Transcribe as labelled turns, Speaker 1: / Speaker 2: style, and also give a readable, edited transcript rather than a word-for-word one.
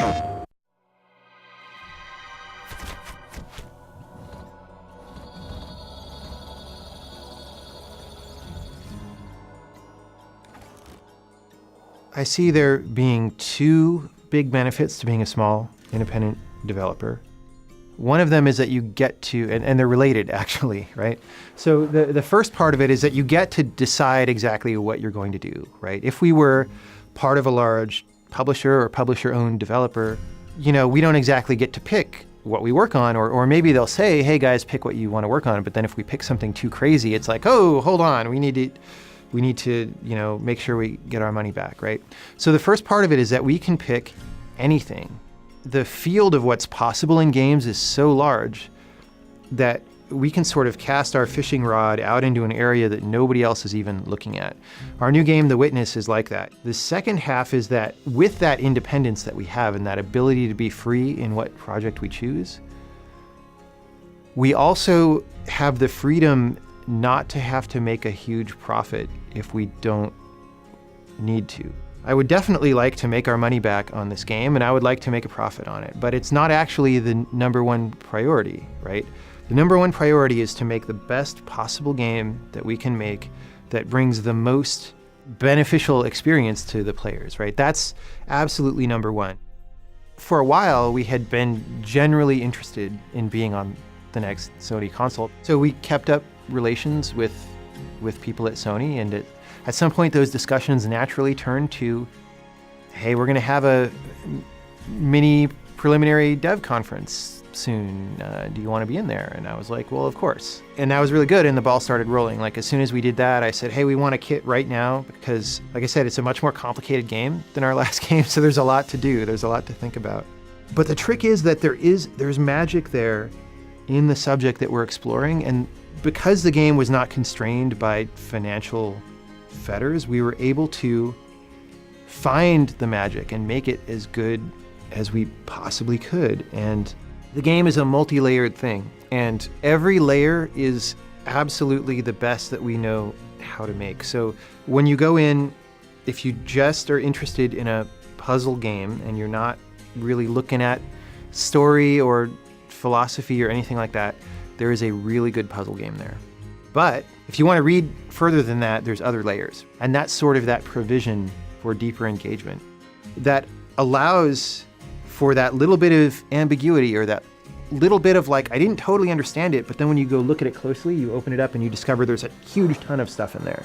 Speaker 1: I see there being two big benefits to being a small independent developer. One of them is that you get to, and they're related actually, right? So the first part of it is that you get to decide exactly what you're going to do, right? If we were part of a large publisher or publisher-owned developer, we don't exactly get to pick what we work on, or maybe they'll say, hey guys, pick what you want to work on. But then if we pick something too crazy, it's like, oh, hold on, we need to, make sure we get our money back, right? So the first part of it is that we can pick anything. The field of what's possible in games is so large that we can sort of cast our fishing rod out into an area that nobody else is even looking at. Our new game, The Witness, is like that. The second half is that with that independence that we have and that ability to be free in what project we choose, we also have the freedom not to have to make a huge profit if we don't need to. I would definitely like to make our money back on this game, and I would like to make a profit on it, but it's not actually the number one priority, right? The number one priority is to make the best possible game that we can make that brings the most beneficial experience to the players, right? That's absolutely number one. For a while, we had been generally interested in being on the next Sony console, so we kept up relations with people at Sony, and at some point those discussions naturally turned to, hey, we're going to have a mini preliminary dev conference soon. Do you want to be in there? And I was like, well, of course. And that was really good, and the ball started rolling. Like, as soon as we did that, I said, hey, we want a kit right now, because, like I said, it's a much more complicated game than our last game, so there's a lot to do. There's a lot to think about. But the trick is that there's magic there in the subject that we're exploring, and because the game was not constrained by financial fetters, we were able to find the magic and make it as good as we possibly could. And the game is a multi-layered thing, and every layer is absolutely the best that we know how to make. So when you go in, if you just are interested in a puzzle game and you're not really looking at story or philosophy or anything like that, there is a really good puzzle game there. But if you want to read further than that, there's other layers. And that's sort of that provision for deeper engagement that allows for that little bit of ambiguity, or that little bit of like, I didn't totally understand it, but then when you go look at it closely, you open it up and you discover there's a huge ton of stuff in there.